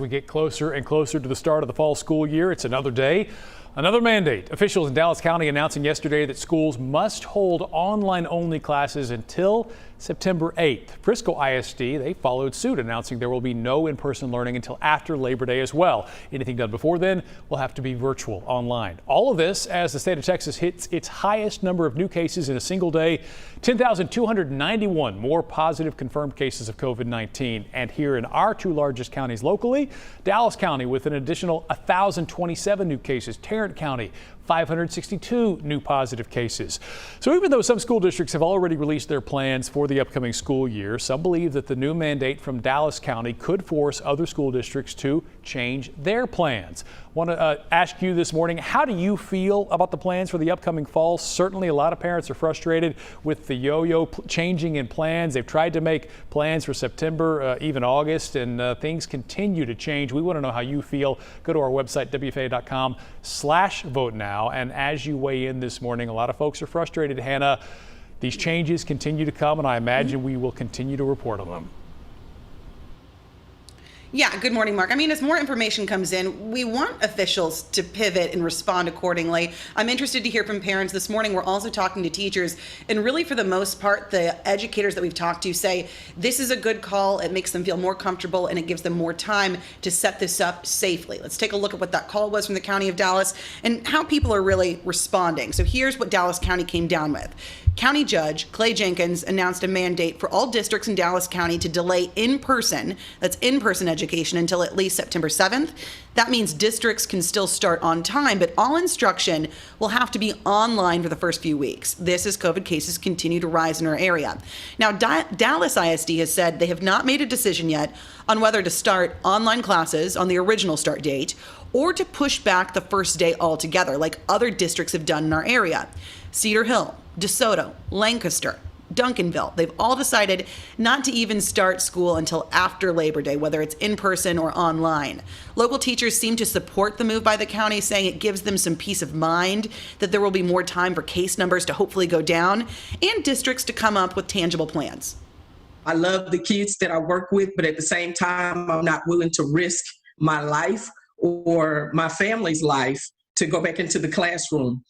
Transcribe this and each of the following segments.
We get closer and closer to the start of the fall school year. It's another day, another mandate. Officials in Dallas County announcing yesterday that schools must hold online-only classes until September 8th. Frisco ISD, they followed suit, announcing there will be no in-person learning until after Labor Day as well. Anything done before then will have to be virtual online. All of this as the state of Texas hits its highest number of new cases in a single day, 10,291 more positive confirmed cases of COVID-19. And here in our two largest counties locally, Dallas County with an additional 1,027 new cases, Tarrant County 562 new positive cases. So even though some school districts have already released their plans for the upcoming school year, some believe that the new mandate from Dallas County could force other school districts to change their plans. Want to ask you this morning, how do you feel about the plans for the upcoming fall? Certainly a lot of parents are frustrated with the yo-yo changing in plans. They've tried to make plans for September, even August, and things continue to change. We want to know how you feel. Go to our website, WFAA.com/vote now. And as you weigh in this morning, a lot of folks are frustrated, Hannah. These changes continue to come, and I imagine we will continue to report on them. Yeah, good morning, Mark. I mean, as more information comes in, we want officials to pivot and respond accordingly. I'm interested to hear from parents this morning. We're also talking to teachers, and really for the most part, the educators that we've talked to say this is a good call. It makes them feel more comfortable, and it gives them more time to set this up safely. Let's take a look at what that call was from the County of Dallas and how people are really responding. So here's what Dallas County came down with. County Judge Clay Jenkins announced a mandate for all districts in Dallas County to delay in-person education until at least September 7th. That means districts can still start on time, but all instruction will have to be online for the first few weeks. This as COVID cases continue to rise in our area. Now, Dallas ISD has said they have not made a decision yet on whether to start online classes on the original start date or to push back the first day altogether, like other districts have done in our area. Cedar Hill, DeSoto, Lancaster, Duncanville, they've all decided not to even start school until after Labor Day, whether it's in person or online. Local teachers seem to support the move by the county, saying it gives them some peace of mind that there will be more time for case numbers to hopefully go down and districts to come up with tangible plans. I love the kids that I work with, but at the same time, I'm not willing to risk my life or my family's life to go back into the classroom.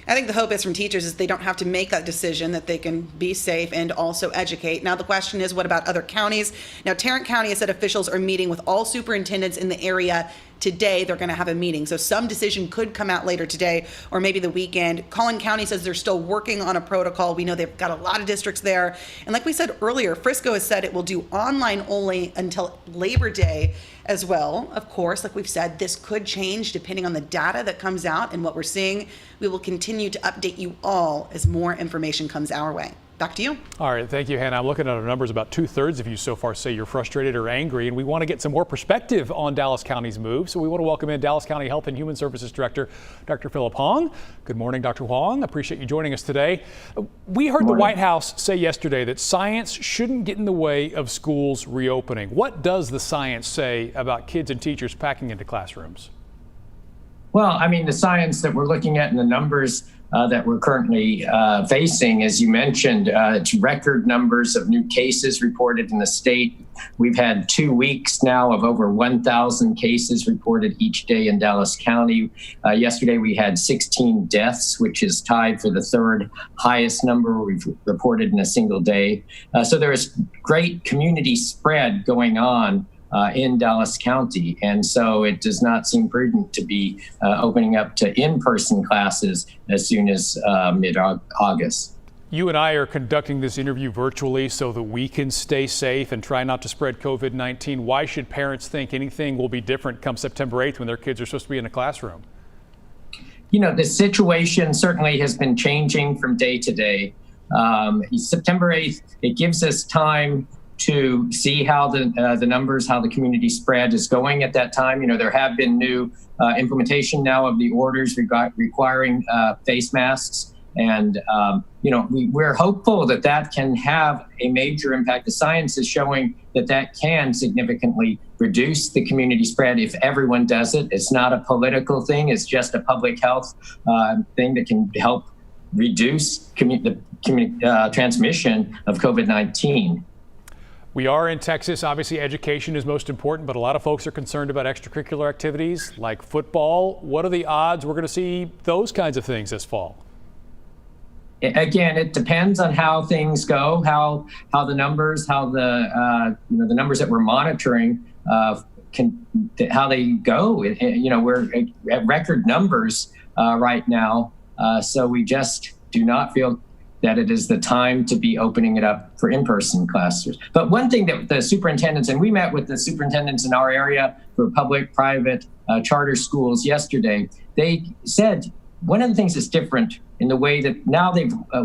I think the hope is from teachers is they don't have to make that decision, that they can be safe and also educate. Now, the question is, what about other counties? Now, Tarrant County has said officials are meeting with all superintendents in the area today. They're going to have a meeting. So some decision could come out later today or maybe the weekend. Collin County says they're still working on a protocol. We know they've got a lot of districts there. And like we said earlier, Frisco has said it will do online only until Labor Day as well. Of course, like we've said, this could change depending on the data that comes out and what we're seeing. We will continue to update you all as more information comes our way. Back to you. All right. Thank you, Hannah. I'm looking at our numbers. About 2/3 of you so far say you're frustrated or angry, and we want to get some more perspective on Dallas County's move. So we want to welcome in Dallas County Health and Human Services Director, Dr. Philip Hong. Good morning, Dr. Hong. Appreciate you joining us today. We heard the White House say yesterday that science shouldn't get in the way of schools reopening. What does the science say about kids and teachers packing into classrooms? Well, I mean, the science that we're looking at and the numbers that we're currently facing, as you mentioned, it's record numbers of new cases reported in the state. We've had 2 weeks now of over 1,000 cases reported each day in Dallas County. Yesterday, we had 16 deaths, which is tied for the third highest number we've reported in a single day. So there is great community spread going on in Dallas County. And so it does not seem prudent to be opening up to in-person classes as soon as mid-August. You and I are conducting this interview virtually so that we can stay safe and try not to spread COVID-19. Why should parents think anything will be different come September 8th when their kids are supposed to be in a classroom? You know, the situation certainly has been changing from day to day. September 8th, it gives us time to see how the numbers, how the community spread is going at that time. You know, there have been new implementation now of the orders requiring face masks. And, you know, we're hopeful that that can have a major impact. The science is showing that that can significantly reduce the community spread if everyone does it. It's not a political thing. It's just a public health thing that can help reduce the transmission of COVID-19. We are in Texas. Obviously, education is most important, but a lot of folks are concerned about extracurricular activities like football. What are the odds we're going to see those kinds of things this fall? Again, it depends on how things go, how the numbers, the numbers that we're monitoring how they go. We're at record numbers right now, so we just do not feel that it is the time to be opening it up for in-person classes. But one thing that the superintendents, and we met with the superintendents in our area for public, private, charter schools yesterday, they said one of the things that's different in the way that now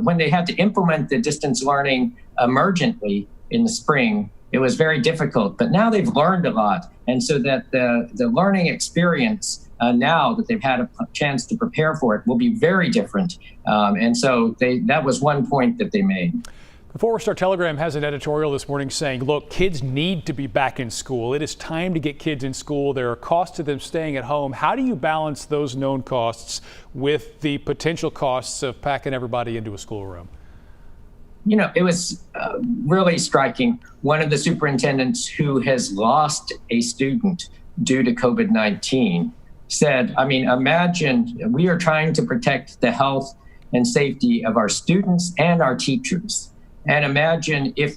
when they had to implement the distance learning emergently in the spring, it was very difficult, but now they've learned a lot. And so that the learning experience now that they've had a chance to prepare for it will be very different. And so that was one point that they made. The Fort Worth Telegram has an editorial this morning saying, look, kids need to be back in school. It is time to get kids in school. There are costs to them staying at home. How do you balance those known costs with the potential costs of packing everybody into a schoolroom? It was really striking. One of the superintendents who has lost a student due to COVID-19 said, imagine we are trying to protect the health and safety of our students and our teachers. And imagine if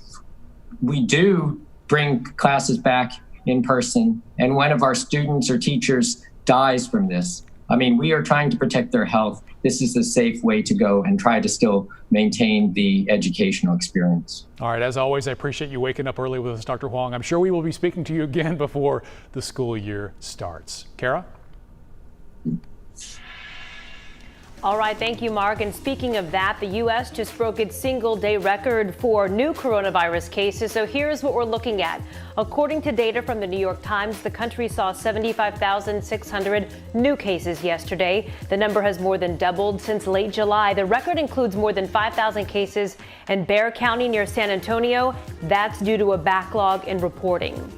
we do bring classes back in person and one of our students or teachers dies from this. We are trying to protect their health. This is a safe way to go and try to still maintain the educational experience. All right, as always, I appreciate you waking up early with us, Dr. Huang. I'm sure we will be speaking to you again before the school year starts. Kara? All right, thank you, Mark. And speaking of that, the U.S. just broke its single-day record for new coronavirus cases. So here's what we're looking at. According to data from the New York Times, the country saw 75,600 new cases yesterday. The number has more than doubled since late July. The record includes more than 5,000 cases in Bexar County near San Antonio. That's due to a backlog in reporting.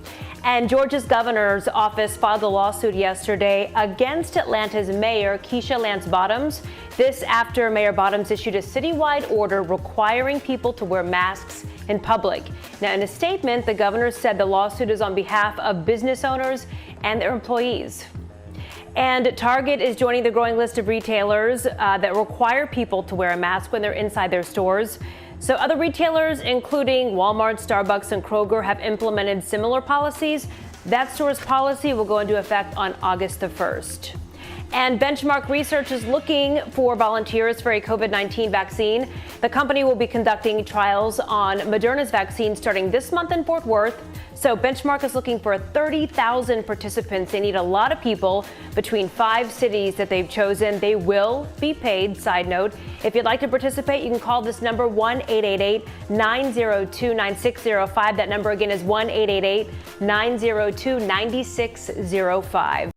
And Georgia's governor's office filed a lawsuit yesterday against Atlanta's mayor, Keisha Lance Bottoms. This after Mayor Bottoms issued a citywide order requiring people to wear masks in public. Now, in a statement, the governor said the lawsuit is on behalf of business owners and their employees. And Target is joining the growing list of retailers that require people to wear a mask when they're inside their stores. So other retailers, including Walmart, Starbucks, and Kroger, have implemented similar policies. That store's policy will go into effect on August the 1st. And Benchmark Research is looking for volunteers for a COVID-19 vaccine. The company will be conducting trials on Moderna's vaccine starting this month in Fort Worth. So Benchmark is looking for 30,000 participants. They need a lot of people between 5 cities that they've chosen. They will be paid. Side note, if you'd like to participate, you can call this number 1-888-902-9605. That number again is 1-888-902-9605.